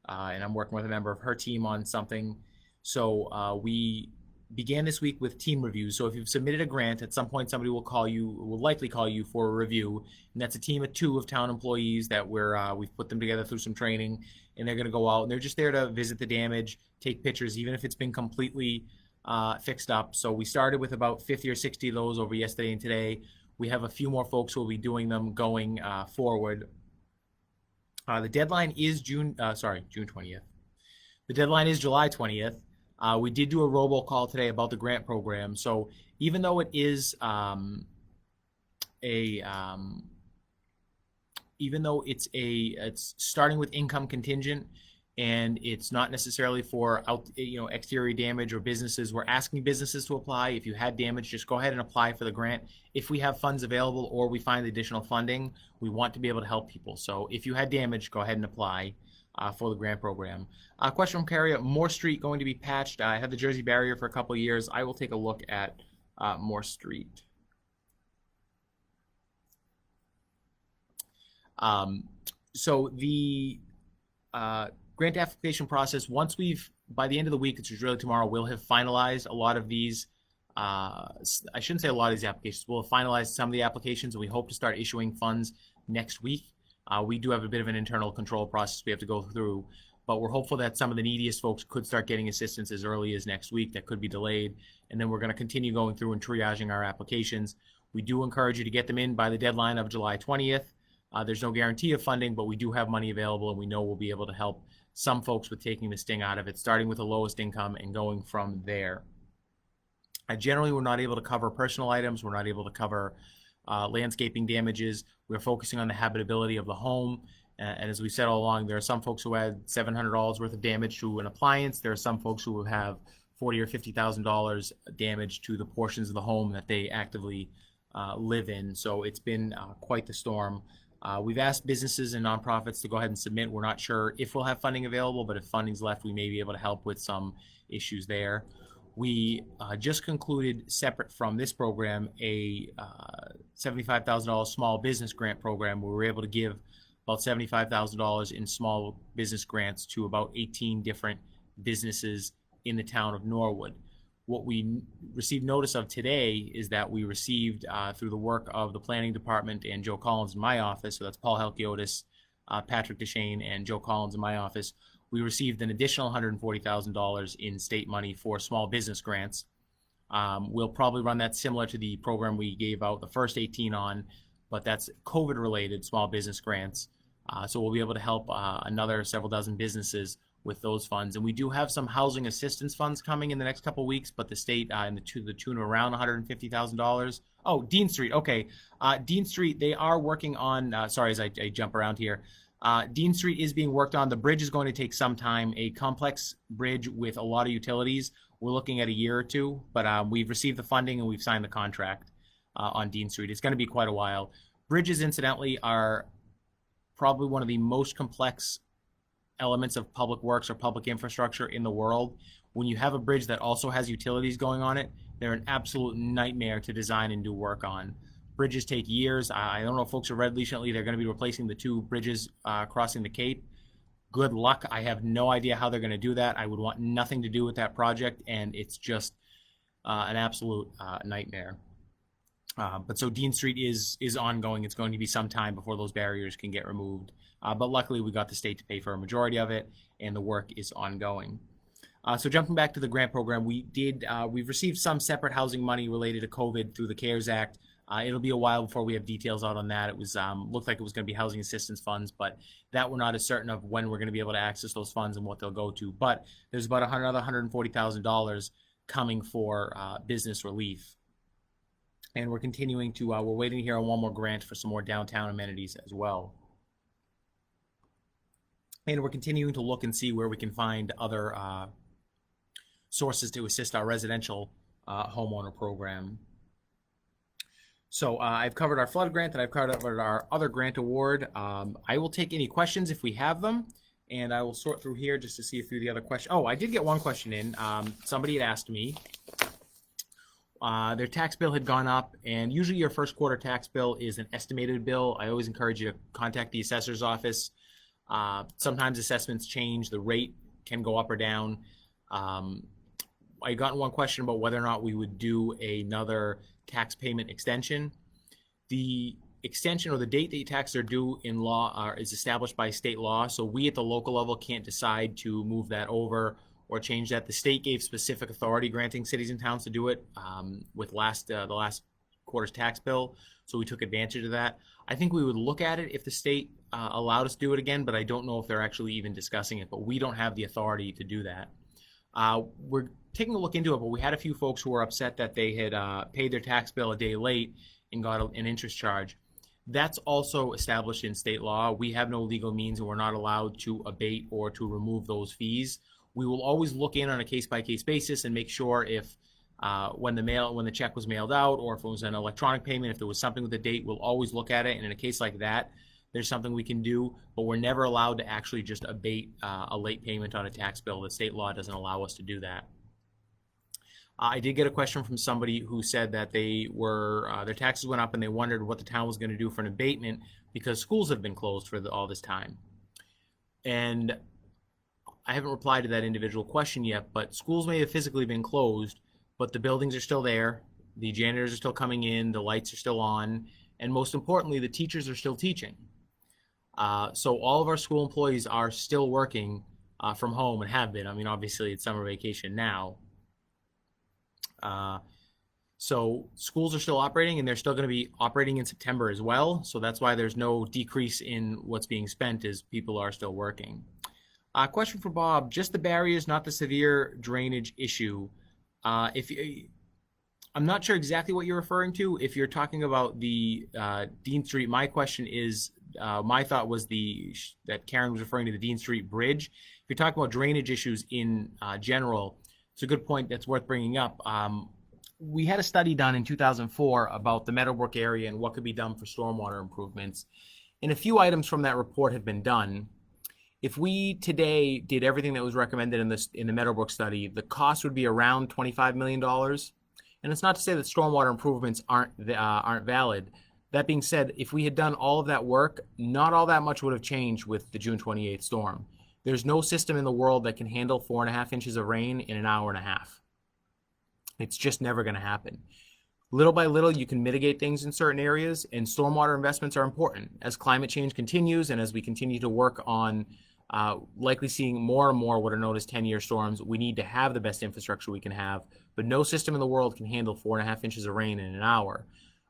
and I'm working with a member of her team on something. So we began this week with team reviews. So if you've submitted a grant, at some point somebody will call you, will likely call you for a review, and that's a team of 2 of town employees that we've put them together through some training, and they're going to go out and they're just there to visit the damage, take pictures, even if it's been completely fixed up. So we started with about 50 or 60 of those over yesterday and today. We have a few more folks who will be doing them going forward. The deadline is June 20th. The deadline is July 20th. We did do a robocall today about the grant program. So even though it is it's starting with income contingent, and it's not necessarily for exterior damage or businesses. We're asking businesses to apply. If you had damage, just go ahead and apply for the grant. If we have funds available or we find additional funding, we want to be able to help people. So if you had damage, go ahead and apply for the grant program. Question from Carrier: Moore Street going to be patched? I had the Jersey barrier for a couple of years. I will take a look at Moore Street. So the grant application process, by the end of the week, which is really tomorrow, we'll have finalized a lot of these. I shouldn't say a lot of these applications. We'll have finalized some of the applications, and we hope to start issuing funds next week. We do have a bit of an internal control process we have to go through, but we're hopeful that some of the neediest folks could start getting assistance as early as next week. That could be delayed, and then we're going to continue going through and triaging our applications. We do encourage you to get them in by the deadline of July 20th. There's no guarantee of funding, but we do have money available, and we know we'll be able to help some folks with taking the sting out of it, starting with the lowest income and going from there. Generally, we're not able to cover personal items. We're not able to cover landscaping damages. We're focusing on the habitability of the home. And as we said all along, there are some folks who had $700 worth of damage to an appliance. There are some folks who have $40,000 or $50,000 damage to the portions of the home that they actively live in. So it's been quite the storm. We've asked businesses and nonprofits to go ahead and submit. We're not sure if we'll have funding available, but if funding's left, we may be able to help with some issues there. We just concluded, separate from this program, a $75,000 small business grant program where we were able to give about $75,000 in small business grants to about 18 different businesses in the town of Norwood. What we received notice of today is that we received, through the work of the planning department and Joe Collins in my office, so that's Paul Helkiotis, Patrick DeShane, and Joe Collins in my office, we received an additional $140,000 in state money for small business grants. We'll probably run that similar to the program we gave out the first 18 on, but that's COVID-related small business grants. So we'll be able to help another several dozen businesses with those funds. And we do have some housing assistance funds coming in the next couple of weeks, but the state, to the tune of around $150,000. Oh, Dean Street. Okay. Dean Street, they are working on, sorry, as I jump around here. Dean Street is being worked on. The bridge is going to take some time. A complex bridge with a lot of utilities. We're looking at a year or two, but we've received the funding and we've signed the contract on Dean Street. It's going to be quite a while. Bridges, incidentally, are probably one of the most complex elements of public works or public infrastructure in the world. When you have a bridge that also has utilities going on it, they're an absolute nightmare to design and do work on. Bridges take years. I don't know if folks have read recently, they're going to be replacing the 2 bridges crossing the Cape. Good luck. I have no idea how they're going to do that. I would want nothing to do with that project, and it's just an absolute nightmare. But so Dean Street is ongoing. It's going to be some time before those barriers can get removed. But luckily, we got the state to pay for a majority of it, and the work is ongoing. So jumping back to the grant program, we've received some separate housing money related to COVID through the CARES Act. It'll be a while before we have details out on that. It was looked like it was going to be housing assistance funds, but that we're not as certain of when we're going to be able to access those funds and what they'll go to. But there's about another $140,000 coming for business relief. And we're continuing to, we're waiting here on one more grant for some more downtown amenities as well. And we're continuing to look and see where we can find other sources to assist our residential homeowner program. So I've covered our flood grant and I've covered our other grant award. I will take any questions if we have them, and I will sort through here just to see a few of the other questions. Oh, I did get one question in. Somebody had asked me, their tax bill had gone up, and usually your first quarter tax bill is an estimated bill. I always encourage you to contact the assessor's office. Sometimes assessments change, the rate can go up or down. I got one question about whether or not we would do another tax payment extension. The extension or the date that your taxes are due in law is established by state law, so we at the local level can't decide to move that over or change that. The state gave specific authority granting cities and towns to do it with the last quarter's tax bill, so we took advantage of that. I think we would look at it if the state allowed us to do it again, but I don't know if they're actually even discussing it, but we don't have the authority to do that. We're taking a look into it, but we had a few folks who were upset that they had paid their tax bill a day late and got an interest charge. That's also established in state law. We have no legal means and we're not allowed to abate or to remove those fees. We will always look in on a case-by-case basis and make sure if when the check was mailed out, or if it was an electronic payment, if there was something with the date, we'll always look at it. And in a case like that, there's something we can do, but we're never allowed to actually just abate a late payment on a tax bill. The state law doesn't allow us to do that. I did get a question from somebody who said that they were their taxes went up and they wondered what the town was going to do for an abatement because schools have been closed for all this time. And I haven't replied to that individual question yet, but schools may have physically been closed, but the buildings are still there, the janitors are still coming in, the lights are still on, and most importantly, the teachers are still teaching. So all of our school employees are still working from home and have been. I mean, obviously it's summer vacation now. So schools are still operating, and they're still going to be operating in September as well. So that's why there's no decrease in what's being spent, as people are still working. Question for Bob, just the barriers, not the severe drainage issue. I'm not sure exactly what you're referring to. If you're talking about the Dean Street, my question is, my thought was that Karen was referring to the Dean Street Bridge. If you're talking about drainage issues in general, it's a good point that's worth bringing up. We had a study done in 2004 about the Meadowbrook area and what could be done for stormwater improvements. And a few items from that report have been done. If we today did everything that was recommended in the Meadowbrook study, the cost would be around $25 million. And it's not to say that stormwater improvements aren't valid. That being said, if we had done all of that work, not all that much would have changed with the June 28th storm. There's no system in the world that can handle 4.5 inches of rain in an hour and a half. It's just never going to happen. Little by little, you can mitigate things in certain areas, and stormwater investments are important. As climate change continues and as we continue to work on likely seeing more and more what are known as 10-year storms, we need to have the best infrastructure we can have, but no system in the world can handle 4.5 inches of rain in an hour.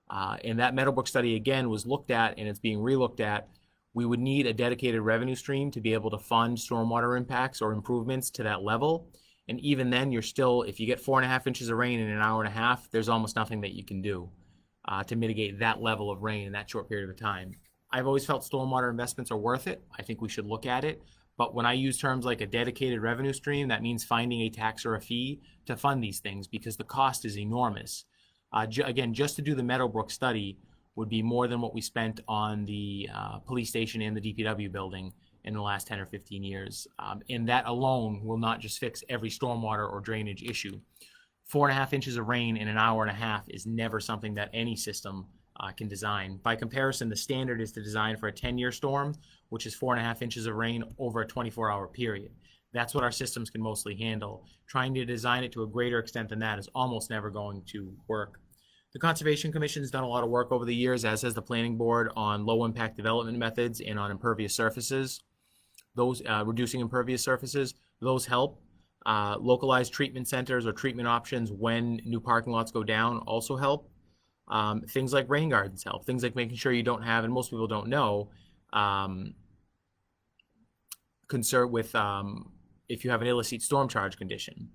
And that Meadowbrook study, again, was looked at, and it's being relooked at. We would need a dedicated revenue stream to be able to fund stormwater impacts or improvements to that level. And even then, you're still, if you get 4.5 inches of rain in an hour and a half, there's almost nothing that you can do to mitigate that level of rain in that short period of time. I've always felt stormwater investments are worth it. I think we should look at it. But when I use terms like a dedicated revenue stream, that means finding a tax or a fee to fund these things because the cost is enormous. Again, just to do the Meadowbrook study would be more than what we spent on the police station and the DPW building in the last 10 or 15 years. And that alone will not just fix every stormwater or drainage issue. 4.5 inches of rain in an hour and a half is never something that any system can design. By comparison, the standard is to design for a 10-year storm, which is 4.5 inches of rain over a 24-hour period. That's what our systems can mostly handle. Trying to design it to a greater extent than that is almost never going to work. The Conservation Commission has done a lot of work over the years, as has the Planning Board, on low-impact development methods and on impervious surfaces. Those reducing impervious surfaces, those help. Localized treatment centers or treatment options when new parking lots go down also help. Things like rain gardens help. Things like making sure you don't have, and most people don't know, concern with if you have an illicit storm charge condition.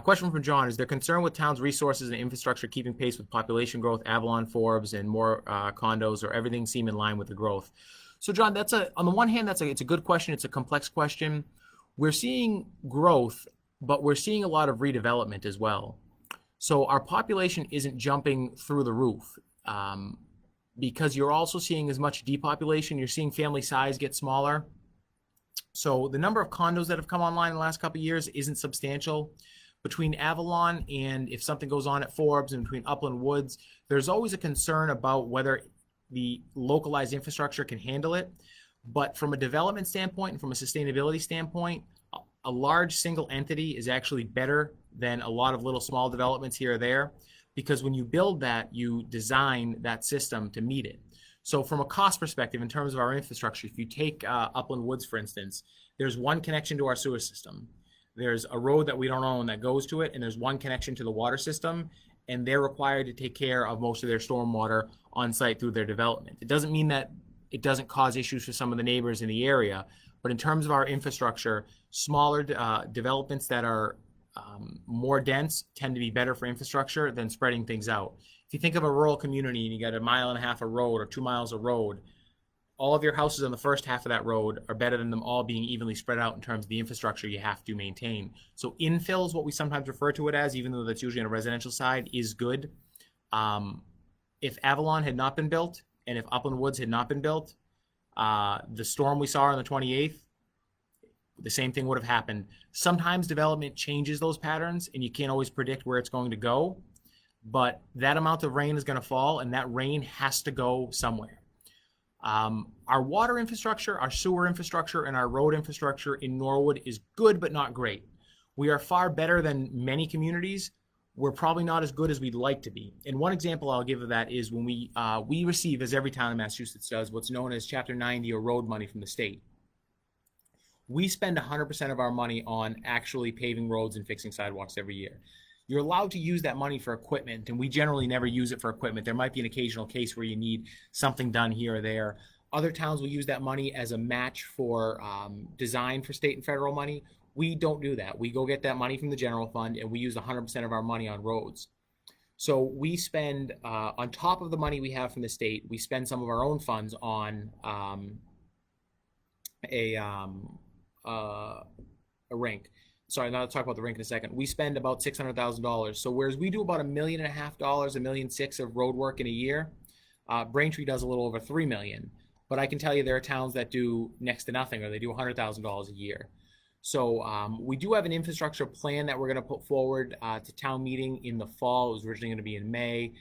Question from John, is there concern with towns' resources and infrastructure keeping pace with population growth, Avalon Forbes, and more condos, or everything seem in line with the growth? So John, on the one hand, it's a good question. It's a complex question. We're seeing growth but we're seeing a lot of redevelopment as well. So our population isn't jumping through the roof, because you're also seeing as much depopulation. You're seeing family size get smaller. So the number of condos that have come online in the last couple of years isn't substantial. Between Avalon and if something goes on at Forbes, and between Upland Woods, there's always a concern about whether the localized infrastructure can handle it. But from a development standpoint and from a sustainability standpoint, a large single entity is actually better than a lot of little small developments here or there, because when you build that, you design that system to meet it. So from a cost perspective, in terms of our infrastructure, if you take Upland Woods, for instance, there's one connection to our sewer system. There's a road that we don't own that goes to it, and there's one connection to the water system, and they're required to take care of most of their stormwater on site through their development. It doesn't mean that it doesn't cause issues for some of the neighbors in the area, but in terms of our infrastructure, smaller developments that are more dense tend to be better for infrastructure than spreading things out. If you think of a rural community and you got 1.5 miles of road or 2 miles of road, all of your houses on the first half of that road are better than them all being evenly spread out in terms of the infrastructure you have to maintain. So infill is what we sometimes refer to it as, even though that's usually on a residential side, is good. If Avalon had not been built, and if Upland Woods had not been built, the storm we saw on the 28th, the same thing would have happened. Sometimes development changes those patterns, and you can't always predict where it's going to go, but that amount of rain is going to fall, and that rain has to go somewhere. Our water infrastructure, our sewer infrastructure, and our road infrastructure in Norwood is good but not great. We are far better than many communities. We're probably not as good as we'd like to be. And one example I'll give of that is when we receive, as every town in Massachusetts does, what's known as Chapter 90 or road money from the state. We spend 100% of our money on actually paving roads and fixing sidewalks every year. You're allowed to use that money for equipment, and we generally never use it for equipment. There might be an occasional case where you need something done here or there. Other towns will use that money as a match for design for state and federal money. We don't do that. We go get that money from the general fund, and we use 100% of our money on roads. So we spend, on top of the money we have from the state, we spend some of our own funds on a rink. Sorry, now let's talk about the rink in a second. We spend about $600,000. So whereas we do about $1.5 million, $1.6 million of road work in a year, Braintree does a little over $3 million. But I can tell you there are towns that do next to nothing, or they do $100,000 a year. So we do have an infrastructure plan that we're going to put forward to town meeting in the fall. It was originally going to be in May.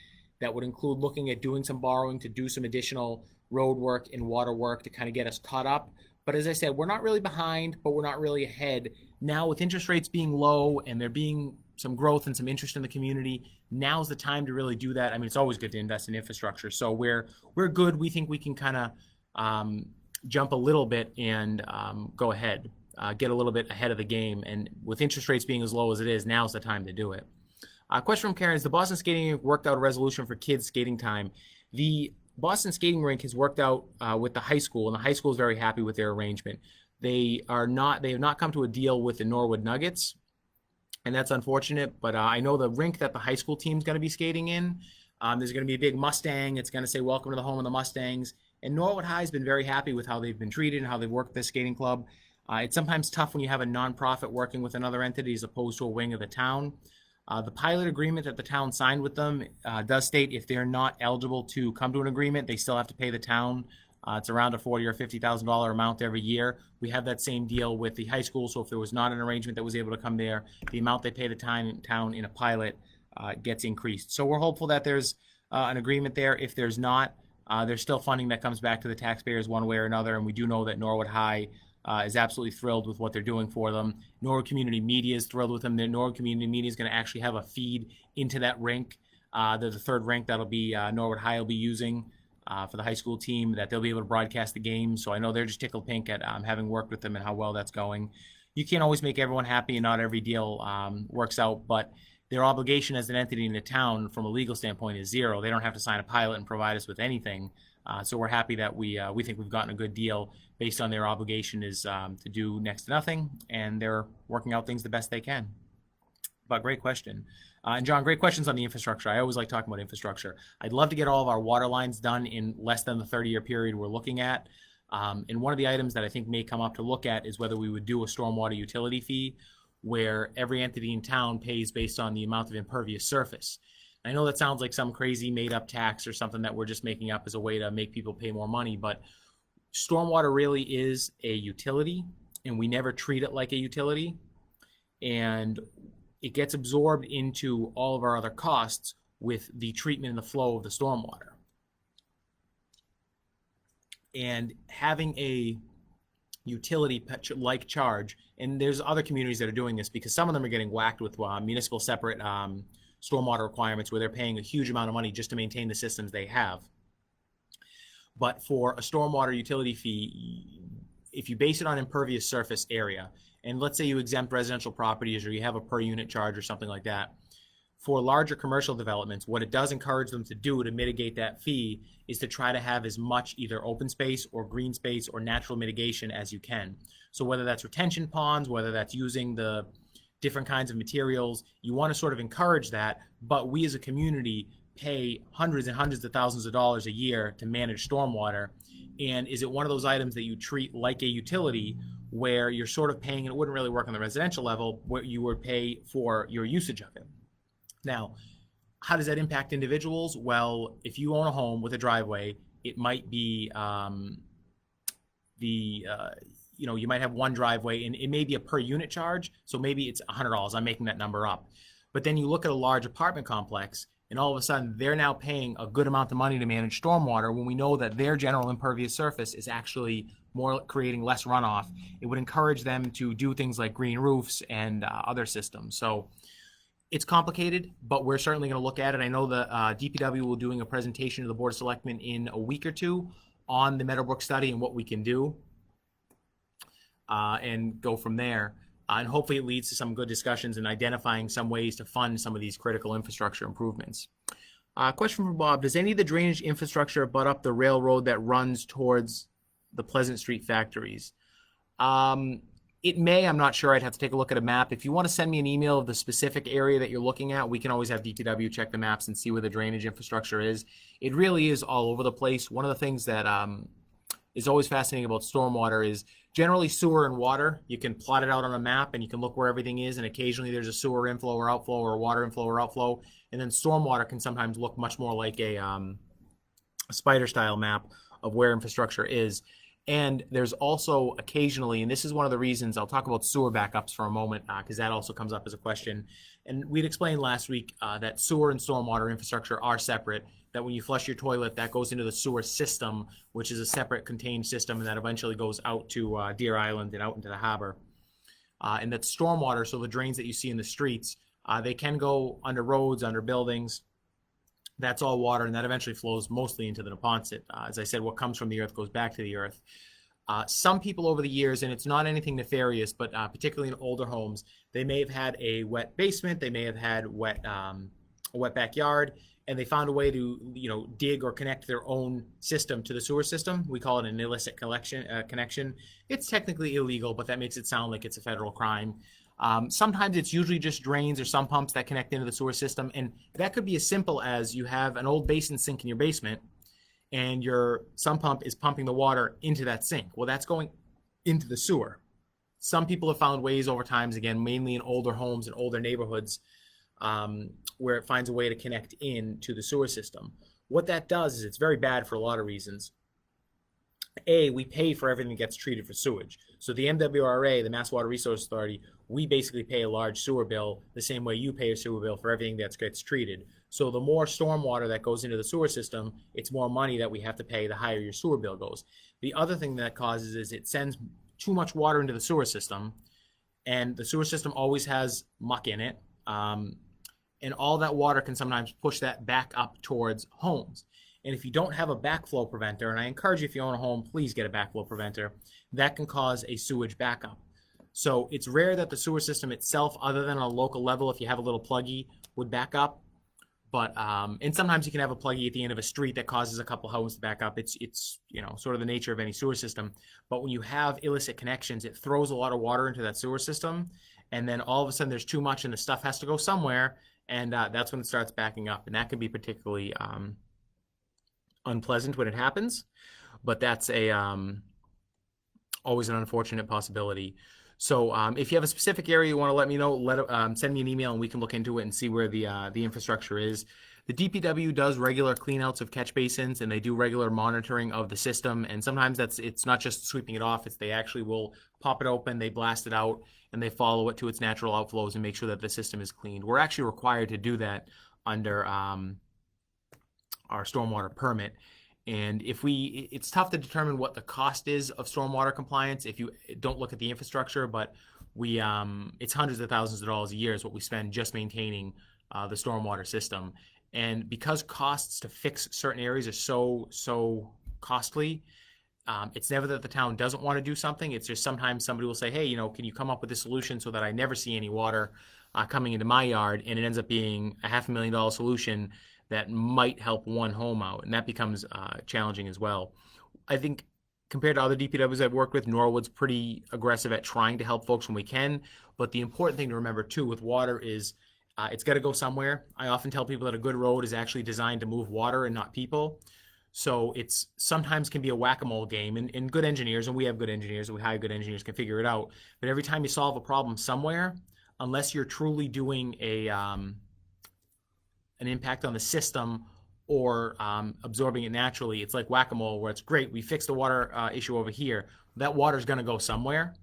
That would include looking at doing some borrowing to do some additional road work and water work to kind of get us caught up. But as I said, we're not really behind, but we're not really ahead. Now, with interest rates being low and there being some growth and some interest in the community, now's the time to really do that. I mean, it's always good to invest in infrastructure. So we're good. We think we can kind of jump a little bit and go ahead, get a little bit ahead of the game. And with interest rates being as low as it is, now's the time to do it. Question from Karen is, the Boston Skating Rink worked out a resolution for kids' skating time? The Boston Skating Rink has worked out with the high school, and the high school is very happy with their arrangement. They have not come to a deal with the Norwood Nuggets, and that's unfortunate, but I know the rink that the high school team is going to be skating in, there's going to be a big Mustang. It's going to say, welcome to the home of the Mustangs. And Norwood High has been very happy with how they've been treated and how they've worked with this skating club. It's sometimes tough when you have a nonprofit working with another entity as opposed to a wing of the town. The pilot agreement that the town signed with them does state if they're not eligible to come to an agreement, they still have to pay the town. It's around a $40,000 or $50,000 amount every year. We have that same deal with the high school, so if there was not an arrangement that was able to come there, the amount they pay the town in a pilot gets increased. So we're hopeful that there's an agreement there. If there's not, there's still funding that comes back to the taxpayers one way or another, and we do know that Norwood High is absolutely thrilled with what they're doing for them. Norwood Community Media is thrilled with them. The Norwood Community Media is going to actually have a feed into that rink. There's a third rink that'll be Norwood High will be using for the high school team, that they'll be able to broadcast the game. So I know they're just tickled pink at having worked with them and how well that's going. You can't always make everyone happy, and not every deal works out, but their obligation as an entity in the town from a legal standpoint is zero. They don't have to sign a pilot and provide us with anything. So we're happy that we think we've gotten a good deal based on their obligation is to do next to nothing, and they're working out things the best they can. But great question. And John, great questions on the infrastructure. I always like talking about infrastructure. I'd love to get all of our water lines done in less than the 30-year period we're looking at. And one of the items that I think may come up to look at is whether we would do a stormwater utility fee. where every entity in town pays based on the amount of impervious surface. I know that sounds like some crazy made up tax or something that we're just making up as a way to make people pay more money, but stormwater really is a utility, and we never treat it like a utility. And it gets absorbed into all of our other costs with the treatment and the flow of the stormwater. And having a utility like charge, and there's other communities that are doing this because some of them are getting whacked with municipal separate stormwater requirements where they're paying a huge amount of money just to maintain the systems they have. But for a stormwater utility fee, if you base it on impervious surface area, and let's say you exempt residential properties or you have a per unit charge or something like that, for larger commercial developments, what it does encourage them to do to mitigate that fee is to try to have as much either open space or green space or natural mitigation as you can. So whether that's retention ponds, whether that's using the different kinds of materials, you want to sort of encourage that, but we as a community pay hundreds and hundreds of thousands of dollars a year to manage stormwater. And is it one of those items that you treat like a utility where you're sort of paying, and it wouldn't really work on the residential level, where you would pay for your usage of it? Now, how does that impact individuals? Well, if you own a home with a driveway, it might be you might have one driveway and it may be a per unit charge. So maybe it's $100. I'm making that number up. But then you look at a large apartment complex and all of a sudden they're now paying a good amount of money to manage stormwater when we know that their general impervious surface is actually more creating less runoff. It would encourage them to do things like green roofs and other systems. So it's complicated, but we're certainly going to look at it. I know the DPW will be doing a presentation to the Board of Selectmen in a week or two on the Meadowbrook study and what we can do, and go from there. And hopefully it leads to some good discussions and identifying some ways to fund some of these critical infrastructure improvements. Question from Bob: does any of the drainage infrastructure butt up the railroad that runs towards the Pleasant Street factories? It may, I'm not sure. I'd have to take a look at a map. If you want to send me an email of the specific area that you're looking at, we can always have DPW check the maps and see where the drainage infrastructure is. It really is all over the place. One of the things that is always fascinating about stormwater is generally sewer and water. You can plot it out on a map and you can look where everything is, and occasionally there's a sewer inflow or outflow or a water inflow or outflow. And then stormwater can sometimes look much more like a spider-style map of where infrastructure is. And there's also occasionally, and this is one of the reasons, I'll talk about sewer backups for a moment, because that also comes up as a question. And we'd explained last week that sewer and stormwater infrastructure are separate, that when you flush your toilet, that goes into the sewer system, which is a separate contained system, and that eventually goes out to Deer Island and out into the harbor. And that stormwater, so the drains that you see in the streets, they can go under roads, under buildings. That's all water, and that eventually flows mostly into the Neponset. As I said, what comes from the earth goes back to the earth. Some people over the years, and it's not anything nefarious, but particularly in older homes, they may have had a wet basement, they may have had a wet backyard, and they found a way to dig or connect their own system to the sewer system. We call it an illicit connection. It's technically illegal, but that makes it sound like it's a federal crime. Sometimes it's usually just drains or sump pumps that connect into the sewer system, and that could be as simple as you have an old basin sink in your basement and your sump pump is pumping the water into that sink. Well, that's going into the sewer. Some people have found ways over times, again, mainly in older homes and older neighborhoods, where it finds a way to connect in to the sewer system. What that does is it's very bad for a lot of reasons. A, we pay for everything that gets treated for sewage. So the MWRA, the Mass Water Resource Authority, we basically pay a large sewer bill the same way you pay a sewer bill for everything that gets treated. So the more stormwater that goes into the sewer system, it's more money that we have to pay the higher your sewer bill goes. The other thing that causes is it sends too much water into the sewer system, and the sewer system always has muck in it, and all that water can sometimes push that back up towards homes. And if you don't have a backflow preventer, and I encourage you, if you own a home, please get a backflow preventer, that can cause a sewage backup. So it's rare that the sewer system itself, other than on a local level, if you have a little pluggy, would back up. But and sometimes you can have a pluggy at the end of a street that causes a couple homes to back up. It's sort of the nature of any sewer system. But when you have illicit connections, it throws a lot of water into that sewer system, and then all of a sudden there's too much and the stuff has to go somewhere, and that's when it starts backing up. And that can be particularly unpleasant when it happens, but that's always an unfortunate possibility. So if you have a specific area you want to let me know, send me an email and we can look into it and see where the infrastructure is. The DPW does regular cleanouts of catch basins, and they do regular monitoring of the system. And sometimes it's not just sweeping it off; they actually will pop it open, they blast it out, and they follow it to its natural outflows and make sure that the system is cleaned. We're actually required to do that under our stormwater permit. And it's tough to determine what the cost is of stormwater compliance if you don't look at the infrastructure, but it's hundreds of thousands of dollars a year is what we spend just maintaining the stormwater system. And because costs to fix certain areas are so costly, it's never that the town doesn't want to do something. It's just sometimes somebody will say, hey, can you come up with a solution so that I never see any water coming into my yard? And it ends up being a $500,000 solution that might help one home out, and that becomes challenging as well. I think compared to other DPWs I've worked with, Norwood's pretty aggressive at trying to help folks when we can. But the important thing to remember too with water is it's got to go somewhere. I often tell people that a good road is actually designed to move water and not people. So it's sometimes can be a whack-a-mole game, and good engineers, and we have good engineers, and we hire good engineers, can figure it out. But every time you solve a problem somewhere, unless you're truly doing an impact on the system or absorbing it naturally, it's like whack-a-mole where it's great, we fixed the water issue over here. That water's going to go somewhere,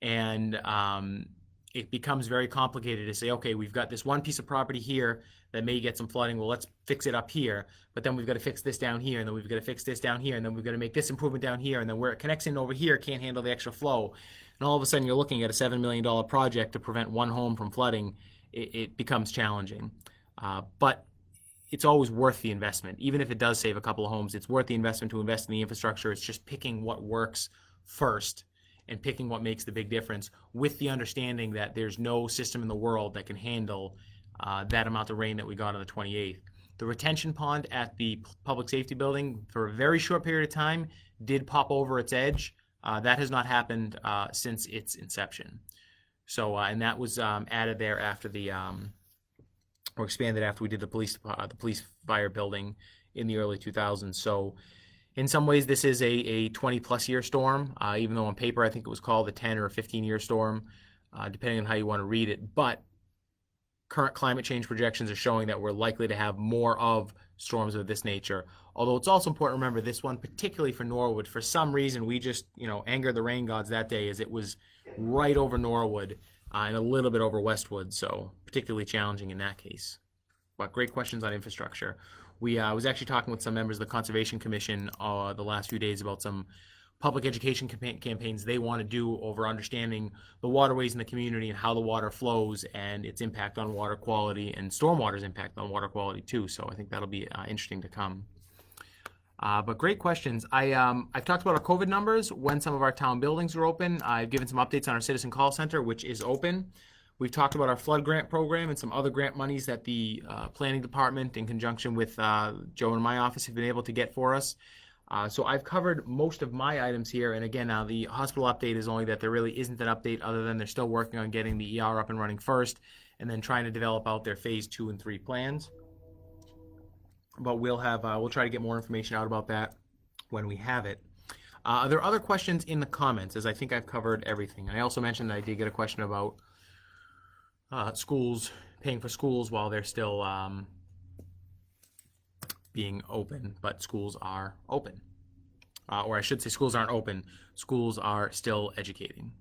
and it becomes very complicated to say, okay, we've got this one piece of property here that may get some flooding. Well, let's fix it up here. But then we've got to fix this down here, and then we've got to fix this down here, and then we've got to make this improvement down here, and then where it connects in over here can't handle the extra flow. And all of a sudden you're looking at a $7 million project to prevent one home from flooding. It becomes challenging. But it's always worth the investment. Even if it does save a couple of homes, it's worth the investment to invest in the infrastructure. It's just picking what works first and picking what makes the big difference, with the understanding that there's no system in the world that can handle that amount of rain that we got on the 28th. The retention pond at the public safety building, for a very short period of time, did pop over its edge. That has not happened since its inception. So, and that was added there after or expanded after we did the police fire building in the early 2000s. So in some ways, this is a 20-plus year storm, even though on paper I think it was called a 10 or a 15-year storm, depending on how you want to read it. But current climate change projections are showing that we're likely to have more of storms of this nature. Although it's also important to remember this one, particularly for Norwood, for some reason we just, angered the rain gods that day, as it was right over Norwood and a little bit over Westwood, so particularly challenging in that case. But great questions on infrastructure. I was actually talking with some members of the Conservation Commission the last few days about some public education campaigns they want to do over understanding the waterways in the community and how the water flows and its impact on water quality, and stormwater's impact on water quality too. So I think that'll be interesting to come. But great questions. I've talked about our COVID numbers, when some of our town buildings are open. I've given some updates on our citizen call center, which is open. We've talked about our flood grant program and some other grant monies that the planning department, in conjunction with Joe and my office, have been able to get for us. So I've covered most of my items here. And again, now the hospital update is only that there really isn't an update, other than they're still working on getting the ER up and running first, and then trying to develop out their phase 2 and 3 plans. But we'll try to get more information out about that when we have it. There are other questions in the comments, as I think I've covered everything. I also mentioned that I did get a question about schools, paying for schools while they're still being open, but schools are open. Or I should say schools aren't open, schools are still educating.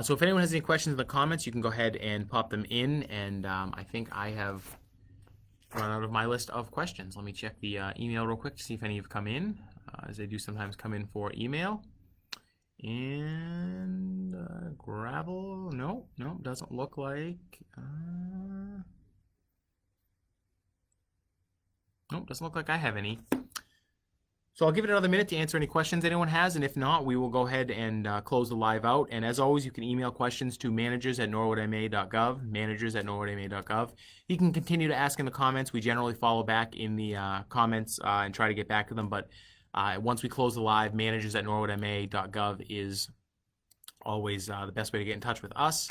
So if anyone has any questions in the comments, you can go ahead and pop them in, and I think I have run out of my list of questions. Let me check the email real quick to see if any have come in, as they do sometimes come in for email. And gravel, no, doesn't look like. Nope, doesn't look like I have any. So I'll give it another minute to answer any questions anyone has, and if not, we will go ahead and close the live out. And as always, you can email questions to managers@norwoodma.gov, managers@norwoodma.gov. You can continue to ask in the comments. We generally follow back in the comments and try to get back to them, but once we close the live, managers@norwoodma.gov is always the best way to get in touch with us.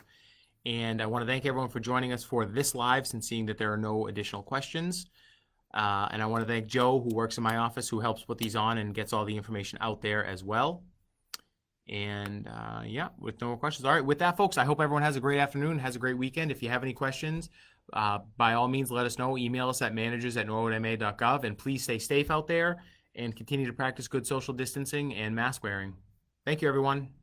And I want to thank everyone for joining us for this live, since seeing that there are no additional questions. And I want to thank Joe, who works in my office, who helps put these on and gets all the information out there as well. And yeah, with no more questions. All right, with that, folks, I hope everyone has a great afternoon, has a great weekend. If you have any questions, by all means, let us know. Email us at managers@norwoodma.gov, and please stay safe out there and continue to practice good social distancing and mask wearing. Thank you, everyone.